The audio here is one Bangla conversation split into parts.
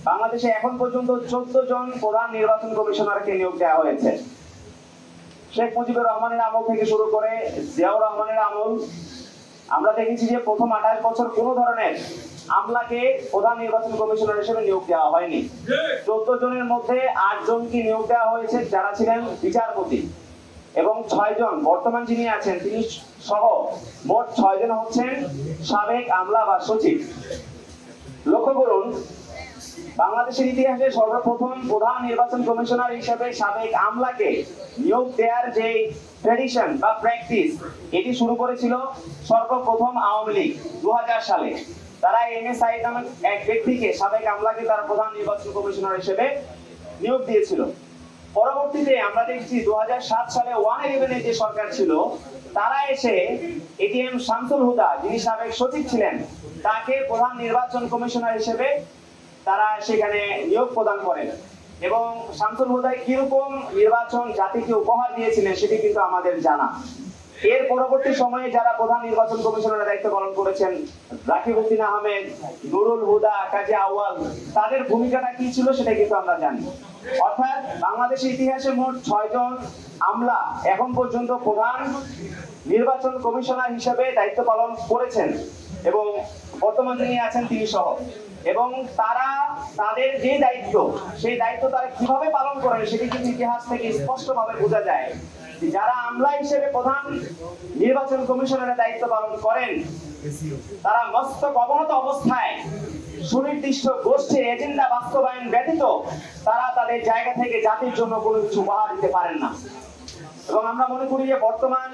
বাংলাদেশে এখন পর্যন্ত 14 জন প্রধান নির্বাচন কমিশনারকে নিয়োগ দেওয়া হয়েছে। শেখ মুজিবুর রহমানের আমল থেকে শুরু করে জিয়াউর রহমানের আমল, আমরা দেখেছি যে প্রথম 28 বছর কোনো ধরনের আমলাকে প্রধান নির্বাচন কমিশনার হিসেবে নিয়োগ দেওয়া হয়নি। 14 জনের মধ্যে 8 জনকে নিয়োগ দেওয়া হয়েছে যারা ছিলেন বিচারপতি, এবং 6 জন বর্তমান যিনি আছেন তিনি সহ মোট 6 জন হচ্ছেন সাবেক আমলা বা সচিব। লক্ষ্য করুন, বাংলাদেশের ইতিহাসে সর্বপ্রথম প্রধান নির্বাচন কমিশনার হিসেবে সাবেক আমলাকে নিয়োগ দেওয়ার যে ট্র্যাডিশন বা প্র্যাকটিস, এটি শুরু করেছিল সর্বপ্রথম আওয়ামী লীগ 2000 সালে। তারা এম.এ. সাঈদ নামক এক ব্যক্তিকে, সাবেক আমলাকে তারা প্রধান নির্বাচন কমিশনার হিসেবে নিয়োগ দিয়েছিল। পরবর্তীতে আমরা দেখছি 2007 সালে 111 যে সরকার ছিল, তারা এসে এটিএম শামসুল হুদা যিনি সাবেক সচিব ছিলেন তাকে প্রধান নির্বাচন কমিশনার হিসেবে তারা সেখানে নিয়োগ প্রদান করেন। এবং শামসুল হুদা কিরকম নির্বাচন জাতিকে উপহার দিয়েছিলেন সেটি কিন্তু আমাদের জানা। এর পরবর্তী সময়ে যারা প্রধান নির্বাচন কমিশনারের দায়িত্ব পালন করেছেন, রাকিব উদ্দিন আহমেদ, নুরুল হুদা, কাজী আউয়াল, তাদের ভূমিকাটা কি ছিল সেটা কিন্তু আমরা জানি। অর্থাৎ বাংলাদেশের ইতিহাসে মোট 6 জন আমলা এখন পর্যন্ত প্রধান নির্বাচন কমিশনার হিসেবে দায়িত্ব পালন করেছেন, এবং বর্তমান যিনি আছেন তিনি সহ। এবং তারা তাদের যে দায়িত্ব, সেই দায়িত্ব তারা কিভাবে পালন করেন সেটি কিন্তু ইতিহাস থেকে স্পষ্টভাবে বোঝা যায়। যারা আমলা হিসেবে প্রধান নির্বাচন কমিশনারের দায়িত্ব পালন করেন, তারা মস্তক অবনত অবস্থায় সুনির্দিষ্ট গোষ্ঠীর এজেন্ডা বাস্তবায়ন ব্যতীত তারা তাদের জায়গা থেকে জাতির জন্য কোনো কিছু উপহার দিতে পারেন না। এবং আমরা মনে করি যে বর্তমান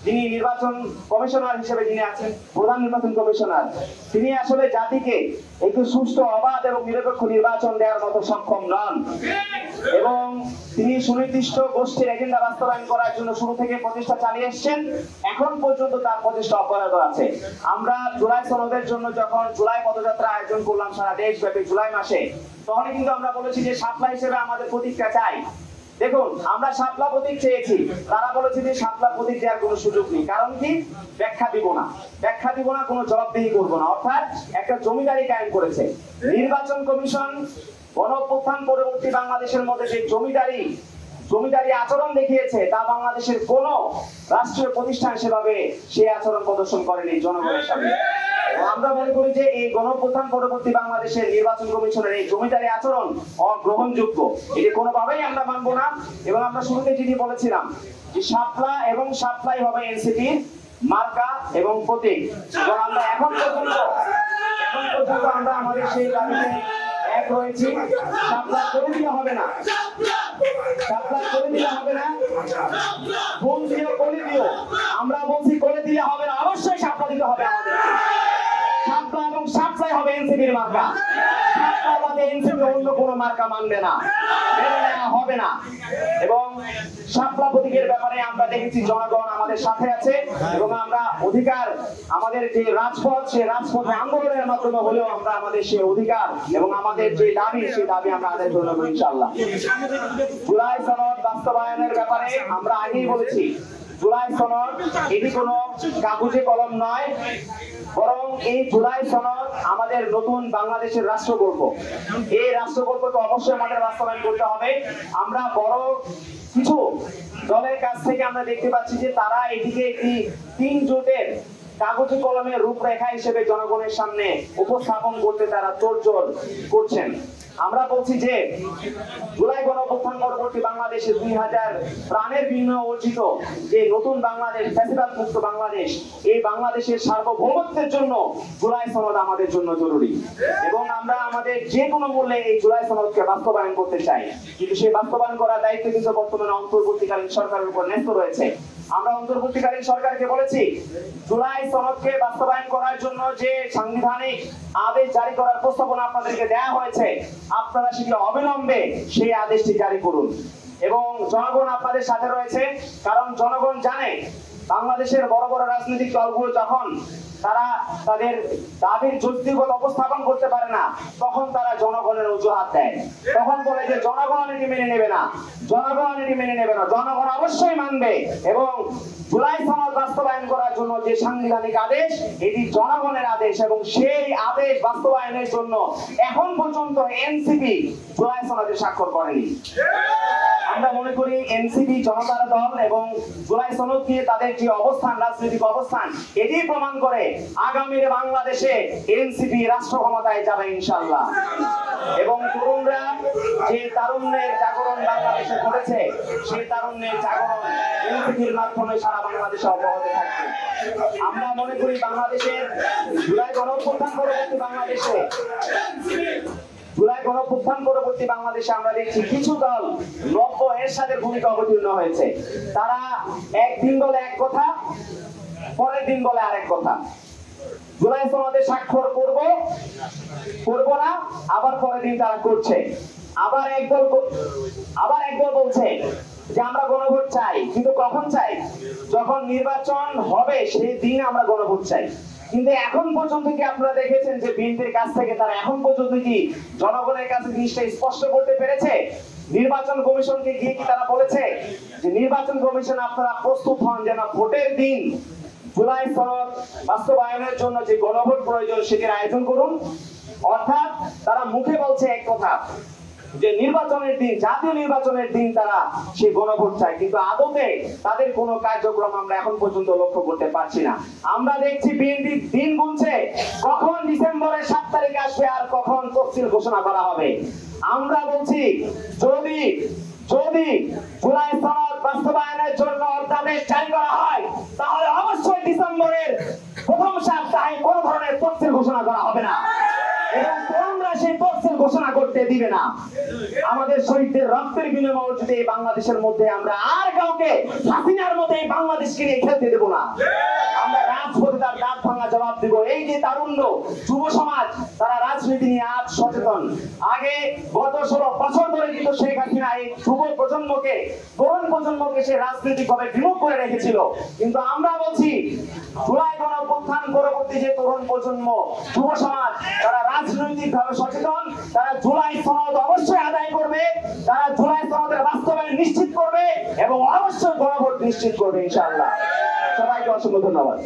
যিনি নির্বাচন কমিশনার হিসেবে যিনি আছেন, প্রধান নির্বাচন কমিশনার, তিনি আসলে জাতিকে একটু সুষ্ঠু, অবাধ এবং নিরপেক্ষ নির্বাচন দেওয়ার মতো সক্ষম নন, এবং তিনি সুনির্দিষ্ট গোষ্ঠীর এজেন্ডা বাস্তবায়ন করার জন্য শুরু থেকে প্রচেষ্টা চালিয়ে এসেছেন। এখন পর্যন্ত তার প্রচেষ্টা অব্যাহত আছে। আমরা জুলাই সনদের জন্য যখন জুলাই পদযাত্রা আয়োজন করলাম সারা দেশব্যাপী জুলাই মাসে, তখন কিন্তু আমরা বলেছি যে শাপলা হিসেবে আমাদের প্রতীকটা চাই। দেখুন, আমরা শাপলা প্রতীক চেয়েছি, তারা বলেছে যে শাপলা প্রতীক দেওয়ার কোনো সুযোগ নেই। কারণ কি? ব্যাখ্যা দিব না, কোনো জবাবদিহি করবো না। অর্থাৎ একটা জমিদারি কায়েম করেছে নির্বাচন কমিশন। গণঅভ্যুত্থান পরবর্তী বাংলাদেশের মধ্যে যে জমিদারি আচরণ দেখিয়েছে, তা বাংলাদেশের কোন রাষ্ট্রীয় প্রতিষ্ঠান সেভাবে সেই আচরণ প্রদর্শন করেনি জনগণের সামনে। আমরা মনে করি যে এই গণঅভ্যুত্থান পরবর্তী বাংলাদেশের নির্বাচন কমিশনের এই জমিদারি আচরণ অগ্রহণযোগ্য, এটি কোনোভাবেই আমরা মানব না। এবং আমরা শুরুতে যেটি বলেছিলাম যে শাপলা এবং শাপলাই হবে এনসিপির মার্কা এবং প্রতীক, এবং আমরা এখন পর্যন্ত আমরা আমাদের সেই দাবিতে এক রয়েছি। শাপলা করে দিলে হবে না, ভুল দিও করে দিও, আমরা বলছি করে দিলে হবে না, অবশ্যই শাপলা দিতে হবে আমাদের। শাপলা এবং শাপলাই হবে এনসিপির মার্কা। শাপলা বাদে এনসিপি অন্য কোনো মার্কা মানবে না, হবে না। এবং শাপলা প্রতীকের ব্যাপারে আমরা দেখেছি জনগণ আমাদের সাথে আছে, এবং আমরা অধিকার, আমাদের যে রাজপথ, সেই রাজপথে আন্দোলনের মাধ্যমে হলেও আমরা আমাদের সেই অধিকার এবং আমাদের যে দাবি, সেই দাবি আমরা আদায় করব ইনশাআল্লাহ। জুলাই সনদ বাস্তবায়নের ব্যাপারে আমরা আগেই বলেছি, জুলাই সনদ এটি কোনো কাগজে কলম নয়, বরং এই জুলাই সনদ আমাদের নতুন বাংলাদেশের রাষ্ট্রগল্প। এই রাষ্ট্রগল্পকে অবশ্যই আমাদের বাস্তবায়ন করতে হবে। আমরা বড় কিছু দলের কাছ থেকে আমরা দেখতে পাচ্ছি যে তারা এটিকে একটি 3 জোটের কাগজে কলমের রূপরেখা হিসেবে জনগণের সামনে উপস্থাপন করতে তারা তোড়জোড় করছেন। আমরা বলছি যে জুলাই গণঅভ্যুত্থান পরবর্তী বাংলাদেশে 2000 প্রাণের বিনিময়ে অর্জিত যে নতুন বাংলাদেশ, ফ্যাসিবাদ মুক্ত বাংলাদেশ, এই বাংলাদেশের সার্বভৌমত্বের জন্য জুলাই সনদ আমাদের জন্য জরুরি, এবং আমরা আমাদের যে কোনো মূল্যে এই জুলাই সনদকে বাস্তবায়ন করতে চাই। কিন্তু সেই বাস্তবায়ন করার দায়িত্ব কিন্তু বর্তমানে অন্তর্বর্তীকালীন সরকারের উপর ন্যস্ত রয়েছে। আমরা অন্তর্বর্তীকালীন সরকারকে বলেছি, জুলাই সনদকে বাস্তবায়ন করার জন্য যে সাংবিধানিক আদেশ জারি করার প্রস্তাবনা আপনাদেরকে দেওয়া হয়েছে, আপনারা সেটি অবিলম্বে সেই আদেশটি জারি করুন। এবং জনগণ আপনাদের সাথে রয়েছে, কারণ জনগণ জানে বাংলাদেশের বড় বড় রাজনৈতিক দলগুলো যখন তারা তাদের দাবির যৌক্তিকতা উপস্থাপন করতে পারে না, তখন তারা জনগণের অজুহাত দেয়। তখন বলে যে জনগণ এটি মেনে নেবে না, জনগণ এটি মেনে নেবে না। জনগণ অবশ্যই মানবে, এবং জুলাই সনদ বাস্তবায়ন করার জন্য যে সাংবিধানিক আদেশ, এটি জনগণের আদেশ, এবং সেই আদেশ বাস্তবায়নের জন্য এখন পর্যন্ত এনসিপি জুলাই সনদে স্বাক্ষর করেনি। আমরা মনে করি এনসিপি, জনতার দল এবং জুলাই সনদ নিয়ে তাদের যে অবস্থান, রাজনৈতিক অবস্থান, এটি প্রমাণ করে আগামীর বাংলাদেশে এনসিপি রাষ্ট্র ক্ষমতায় যাবে ইনশাআল্লাহ। এবং তরুণরা যে তারুণ্যের জাগরণ বাংলাদেশে করেছে, সেই তারুণ্যের জাগরণ এনসিপির মাধ্যমে সারা বাংলাদেশে অব্যাহত থাকবে। আমরা মনে করি বাংলাদেশের জুলাই গণঅভ্যুত্থান পরবর্তী বাংলাদেশে আমরা দেখছি কিছু দল নব্য এরশাদের ভূমিকা অবতীর্ণ হয়েছে। তারা একদিন বলে এক কথা, পরের দিন বলে আরেক কথা। জুলাই সনদে স্বাক্ষর করব না, আবার পরের দিন তারা করছে। আবার একদল বলছে যে আমরা গণভোট চাই, কিন্তু কখন চাই? যখন নির্বাচন হবে সেই দিন আমরা গণভোট চাই। কিন্তু এখন পর্যন্ত কি আপনারা দেখেছেন যে বিএনপির কাছ থেকে তারা এখন পর্যন্ত কি জনগণের কাছে জিনিসটা স্পষ্ট করতে পেরেছে? নির্বাচন কমিশনকে গিয়ে কি তারা বলেছে যে নির্বাচন কমিশন আপনারা প্রস্তুত হন যেন ভোটের দিন জুলাই সনদ বাস্তবায়নের জন্য যে গণভোট প্রয়োজন সেটির আয়োজন করুন? অর্থাৎ তারা মুখে বলছে এক কথা যে নির্বাচনের দিন, জাতীয় নির্বাচনের দিন তারা সেই গণভোট চায়, কিন্তু আদতে তাদের কোনো কার্যক্রম আমরা এখন পর্যন্ত লক্ষ্য করতে পারছি না। আমরা দেখছি বিএনপি দিন গুনছে কখন ডিসেম্বরের 7 তারিখ আসবে আর কখন তফসিল ঘোষণা করা হবে। আমরা বলছি যদি জুলাই সনদ বাস্তবায়নের জন্য অধ্যাদেশ জারি করা হয়, তাহলে অবশ্যই ডিসেম্বরের প্রথম সপ্তাহে কোন ধরনের তফসিল ঘোষণা করা হবে না, এবং তোমরা সেই তফসিল ঘোষণা করতে দিবে না। আমাদের শহীদদের রক্তের বিনিময়ে যদি এই বাংলাদেশের মধ্যে আমরা আর কাউকে হাসিনার মতো এই বাংলাদেশকে নিয়ে খেলতে দেব না। আমরা রাজপথে তার দাঁত ভাঙা জবাব দিব। এই যে তারুণ্য, যুব সমাজ, তারা রাজনীতি নিয়ে আজ সচেতন। আগে গত 16 বছর ধরে কিন্তু শেখ হাসিনা এই যুব প্রজন্মকে, তরুণ প্রজন্মকে সে রাজনৈতিকভাবে বিমুখ করে রেখেছিল। কিন্তু আমরা বলছি জুলাই গণঅভ্যুত্থান পরবর্তী যে তরুণ প্রজন্ম, যুব সমাজ, তারা রাজনৈতিকভাবে সচেতন। তারা জুলাই সনদ অবশ্যই আদায় করবে, তারা জুলাই সনদের বাস্তবায়ন নিশ্চিত করবে এবং অবশ্যই গণভোট নিশ্চিত করবে ইনশাআল্লাহ। সবাইকে অসংখ্য ধন্যবাদ।